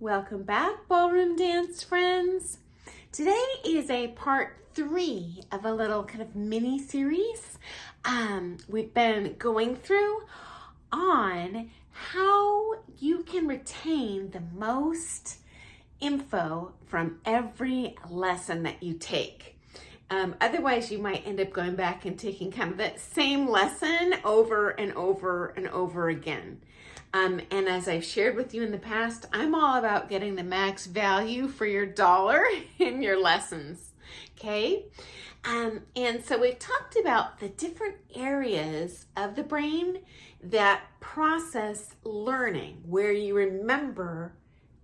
Welcome back, ballroom dance friends. Today is a part 3 of a little kind of mini series we've been going through on how you can retain the most info from every lesson that you take. Otherwise, you might end up going back and taking kind of that same lesson over and over and over again. And as I've shared with you in the past, I'm all about getting the max value for your dollar in your lessons, okay? And so we've talked about the different areas of the brain that process learning, where you remember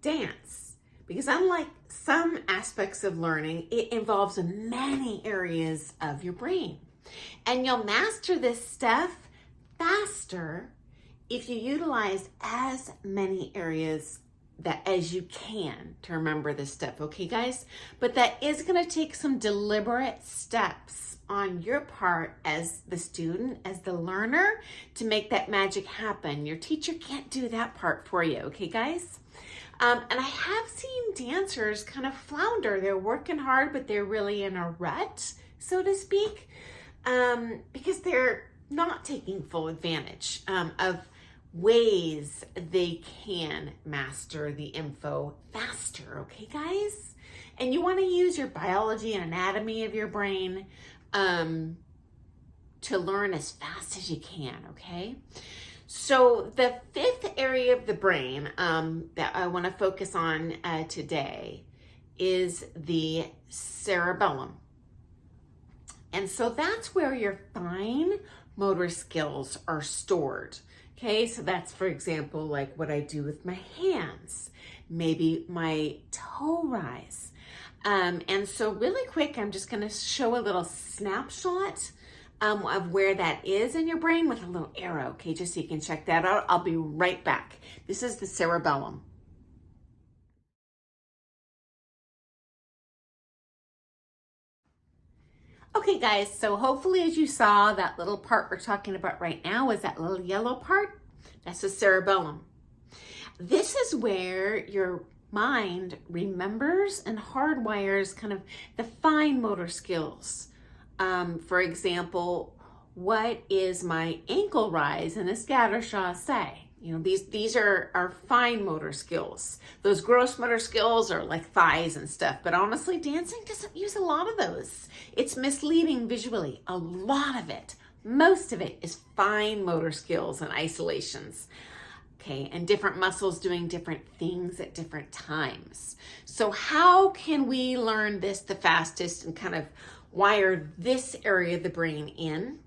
dance. Because unlike some aspects of learning, it involves many areas of your brain. And you'll master this stuff faster if you utilize as many areas as you can to remember this stuff, okay guys? But that is gonna take some deliberate steps on your part as the student, as the learner, to make that magic happen. Your teacher can't do that part for you, okay guys? And I have seen dancers kind of flounder. They're working hard, but they're really in a rut, so to speak, because they're not taking full advantage of ways they can master the info faster, okay guys? And you want to use your biology and anatomy of your brain to learn as fast as you can, okay? So the 5th area of the brain that I want to focus on today is the cerebellum. And so that's where your fine motor skills are stored. Okay, so that's, for example, like what I do with my hands, maybe my toe rise. And so really quick, I'm just gonna show a little snapshot of where that is in your brain with a little arrow, okay, just so you can check that out. I'll be right back. This is the cerebellum. Okay guys, so hopefully as you saw, that little part we're talking about right now is that little yellow part. That's the cerebellum. This is where your mind remembers and hardwires kind of the fine motor skills. For example, what is my ankle rise and a scattershot? You know, these are fine motor skills. Those gross motor skills are like thighs and stuff, but honestly, dancing doesn't use a lot of those. It's misleading visually. A lot of it, most of it is fine motor skills and isolations. Okay, and different muscles doing different things at different times. So how can we learn this the fastest and kind of wire this area of the brain in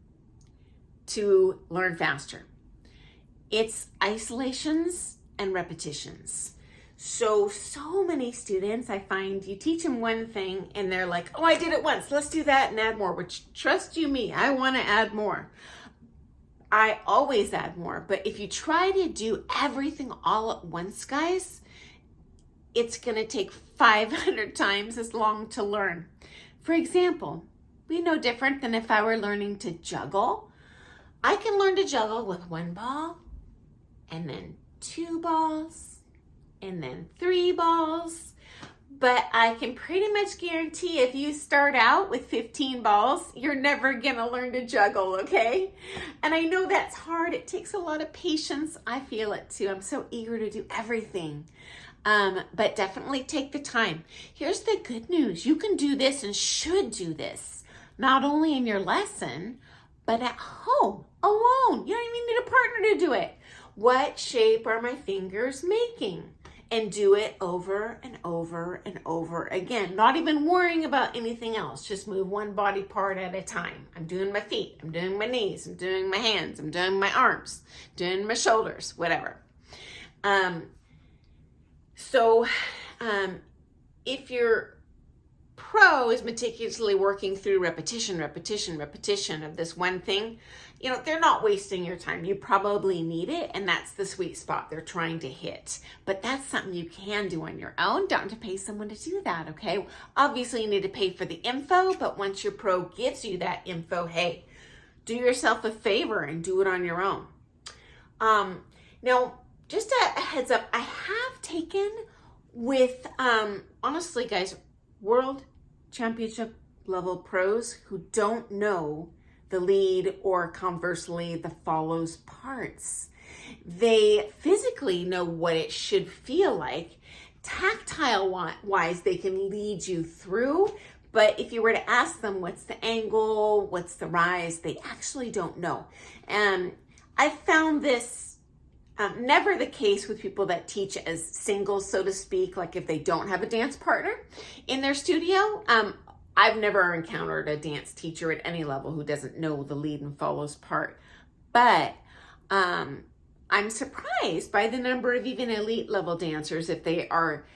to learn faster? It's isolations and repetitions. So many students, I find you teach them one thing and they're like, oh, I did it once, let's do that and add more, which trust you me, I want to add more. I always add more, but if you try to do everything all at once, guys, it's gonna take 500 times as long to learn. For example, be no different than if I were learning to juggle. I can learn to juggle with 1 ball, and then 2 balls, and then 3 balls. But I can pretty much guarantee if you start out with 15 balls, you're never gonna learn to juggle, okay? And I know that's hard. It takes a lot of patience. I feel it too. I'm so eager to do everything. But definitely take the time. Here's the good news. You can do this and should do this, not only in your lesson, but at home, alone. You don't even need a partner to do it. What shape are my fingers making? And do it over and over and over again. Not even worrying about anything else. Just move one body part at a time. I'm doing my feet. I'm doing my knees. I'm doing my hands. I'm doing my arms. Doing my shoulders. Whatever. If your pro is meticulously working through repetition of this one thing, you know, they're not wasting your time. You probably need it, and that's the sweet spot they're trying to hit. But that's something you can do on your own. Don't have to pay someone to do that, okay? Obviously, you need to pay for the info, but once your pro gives you that info, hey, do yourself a favor and do it on your own. Now, just a heads up, I have taken with, honestly, guys, world championship level pros who don't know the lead or conversely the follows parts. They physically know what it should feel like. Tactile wise, they can lead you through, but if you were to ask them what's the angle, what's the rise, they actually don't know. And I found this never the case with people that teach as singles, so to speak, like if they don't have a dance partner in their studio. I've never encountered a dance teacher at any level who doesn't know the lead and follows part, but I'm surprised by the number of even elite level dancers if they are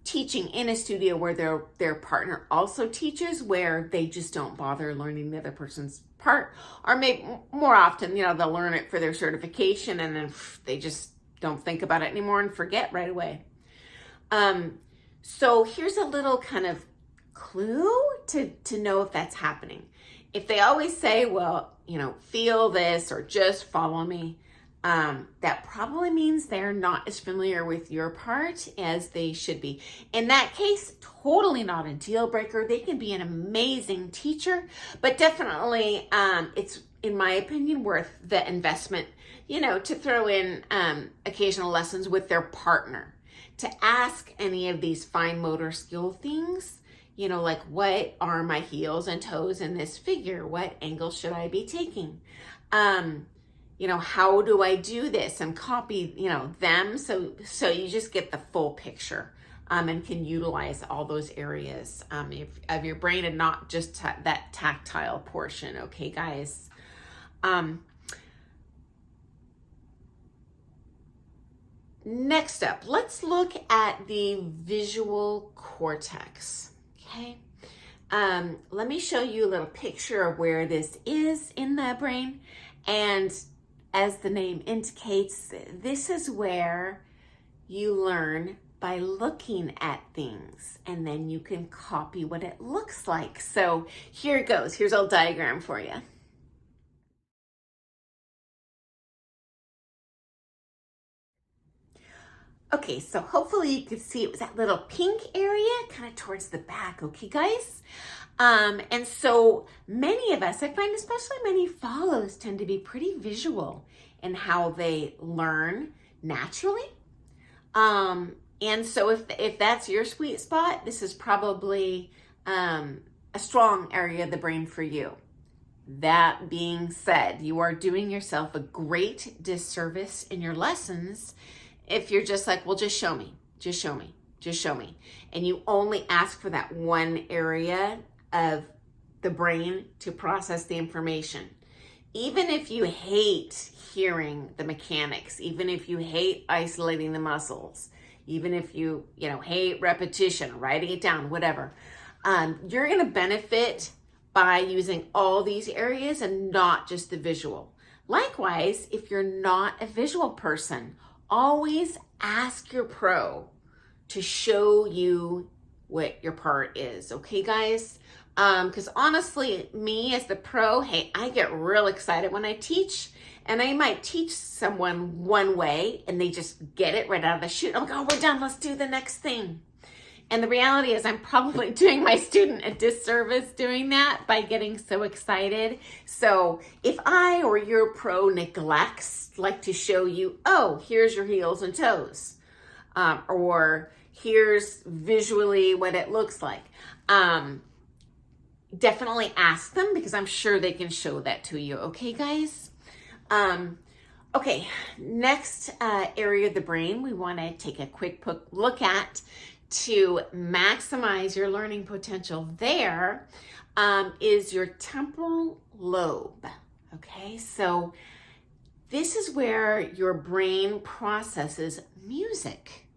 teaching in a studio where their partner also teaches, where they just don't bother learning the other person's part, or maybe more often, they'll learn it for their certification and then they just don't think about it anymore and forget right away. So here's a little kind of clue to know if that's happening. If they always say, well, feel this or just follow me, that probably means they're not as familiar with your part as they should be. In that case, totally not a deal breaker. They can be an amazing teacher, but definitely it's, in my opinion, worth the investment, to throw in occasional lessons with their partner, to ask any of these fine motor skill things, like what are my heels and toes in this figure? What angle should I be taking? How do I do this, and copy, them. So you just get the full picture and can utilize all those areas of your brain and not just that tactile portion. Okay, guys. Next up, let's look at the visual cortex. Okay. Let me show you a little picture of where this is in the brain. And as the name indicates, this is where you learn by looking at things, and then you can copy what it looks like. So here it goes. Here's a little diagram for you. Okay, so hopefully you could see it was that little pink area kind of towards the back. Okay, guys? And so many of us, I find especially many follows, tend to be pretty visual in how they learn naturally. And so if that's your sweet spot, this is probably a strong area of the brain for you. That being said, you are doing yourself a great disservice in your lessons if you're just like, well, just show me, just show me, just show me. And you only ask for that one area of the brain to process the information. Even if you hate hearing the mechanics, even if you hate isolating the muscles, even if you hate repetition, writing it down, whatever, you're going to benefit by using all these areas and not just the visual. Likewise, if you're not a visual person, always ask your pro to show you what your part is. Okay, guys? Because honestly, me as the pro, hey, I get real excited when I teach, and I might teach someone one way and they just get it right out of the chute. I'm like, oh, we're done. Let's do the next thing. And the reality is I'm probably doing my student a disservice doing that by getting so excited. So if I or your pro neglects, like to show you, oh, here's your heels and toes, or here's visually what it looks like, definitely ask them, because I'm sure they can show that to you. Okay, guys? Okay, next area of the brain we want to take a quick look at to maximize your learning potential there is your temporal lobe. Okay, so this is where your brain processes music.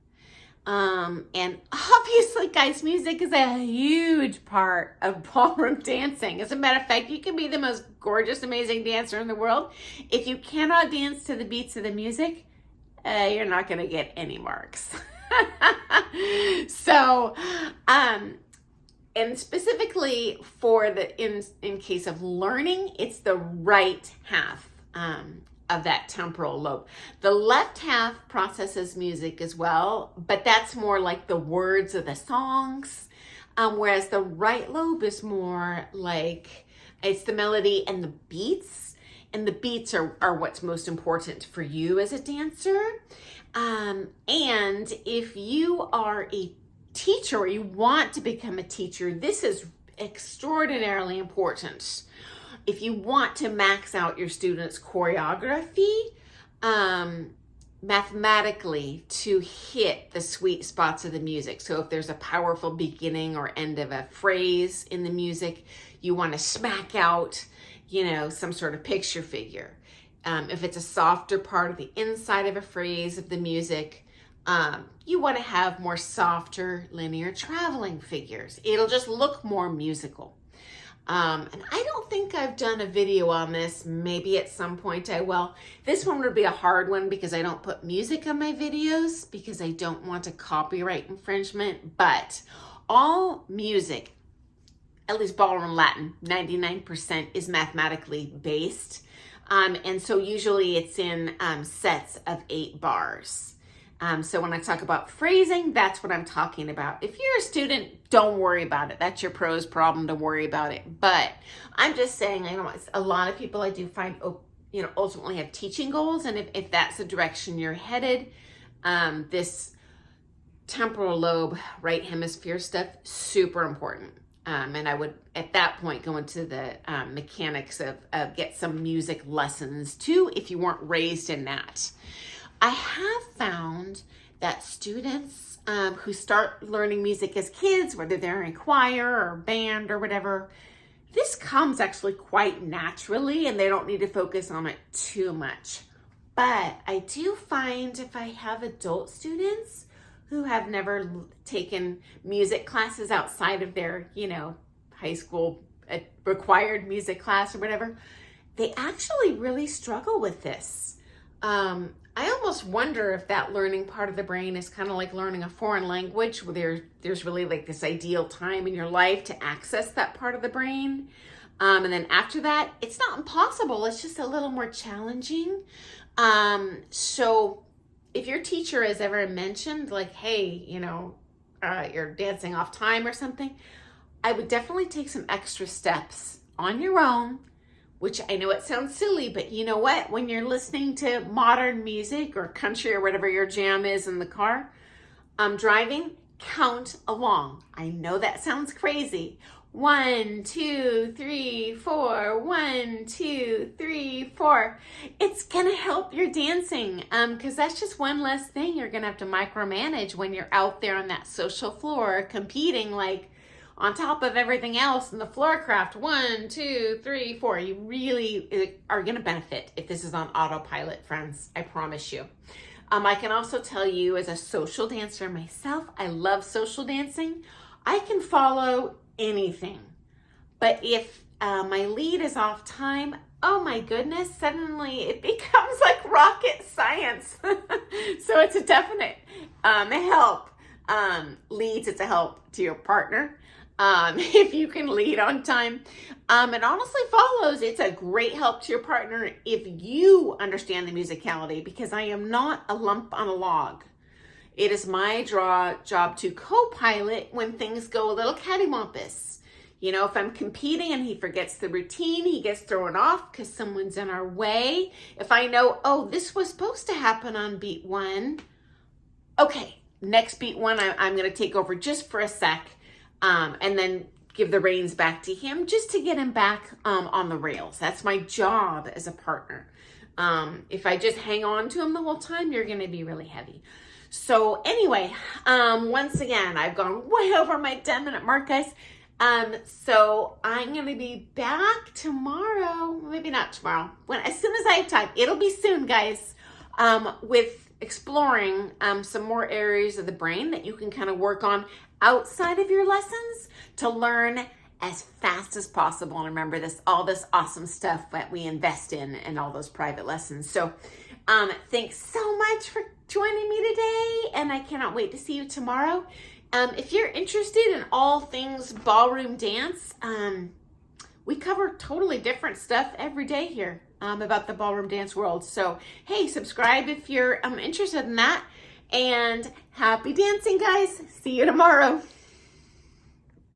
And obviously, guys, music is a huge part of ballroom dancing. As a matter of fact, you can be the most gorgeous, amazing dancer in the world. If you cannot dance to the beats of the music, you're not going to get any marks. So, and specifically for in case of learning, it's the right half of that temporal lobe. The left half processes music as well, but that's more like the words of the songs, whereas the right lobe is more like it's the melody and the beats. And the beats are what's most important for you as a dancer. And if you are a teacher or you want to become a teacher, this is extraordinarily important. If you want to max out your students' choreography, mathematically to hit the sweet spots of the music. So if there's a powerful beginning or end of a phrase in the music, you want to smack out, some sort of picture figure. If it's a softer part of the inside of a phrase of the music, you want to have more softer linear traveling figures. It'll just look more musical. And I don't think I've done a video on this. Maybe at some point I will. This one would be a hard one because I don't put music on my videos because I don't want a copyright infringement. But all music, at least ballroom Latin, 99% is mathematically based. And so usually it's in sets of 8 bars. So when I talk about phrasing, that's what I'm talking about. If you're a student, don't worry about it. That's your pro's problem to worry about it. But I'm just saying, I know a lot of people I do find, ultimately have teaching goals. And if that's the direction you're headed, this temporal lobe, right hemisphere stuff, super important. And I would, at that point, go into the mechanics of get some music lessons too, if you weren't raised in that. I have found that students who start learning music as kids, whether they're in choir or band or whatever, this comes actually quite naturally and they don't need to focus on it too much. But I do find if I have adult students who have never taken music classes outside of their, high school required music class or whatever, they actually really struggle with this. I almost wonder if that learning part of the brain is kind of like learning a foreign language where there's really like this ideal time in your life to access that part of the brain. And then after that, it's not impossible. It's just a little more challenging. So if your teacher has ever mentioned like, hey, you're dancing off time or something, I would definitely take some extra steps on your own, which I know it sounds silly, but you know what? When you're listening to modern music or country or whatever your jam is in the car, driving, count along. I know that sounds crazy. 1, 2, 3, 4. 1, 2, 3, 4. It's gonna help your dancing because that's just one less thing you're gonna have to micromanage when you're out there on that social floor competing like on top of everything else in the floor craft. 1, 2, 3, 4. You really are going to benefit if this is on autopilot, friends. I promise you. I can also tell you as a social dancer myself, I love social dancing. I can follow anything. But if my lead is off time, oh my goodness, suddenly it becomes like rocket science. So it's a definite help. Leads, it's a help to your partner. If you can lead on time. It honestly follows. It's a great help to your partner if you understand the musicality, because I am not a lump on a log. It is my job to co-pilot when things go a little cattywampus. If I'm competing and he forgets the routine, he gets thrown off because someone's in our way. If I know, oh, this was supposed to happen on beat 1. Okay, next beat 1, I'm going to take over just for a sec. And then give the reins back to him just to get him back on the rails. That's my job as a partner. If I just hang on to him the whole time, you're going to be really heavy. So anyway, once again, I've gone way over my 10-minute mark, guys. So I'm going to be back tomorrow. Maybe not tomorrow. As soon as I have time. It'll be soon, guys. With exploring some more areas of the brain that you can kind of work on outside of your lessons to learn as fast as possible. And remember all this awesome stuff that we invest in all those private lessons. So thanks so much for joining me today. And I cannot wait to see you tomorrow. If you're interested in all things ballroom dance, we cover totally different stuff every day here about the ballroom dance world. So, hey, subscribe if you're interested in that. And happy dancing, guys. See you tomorrow.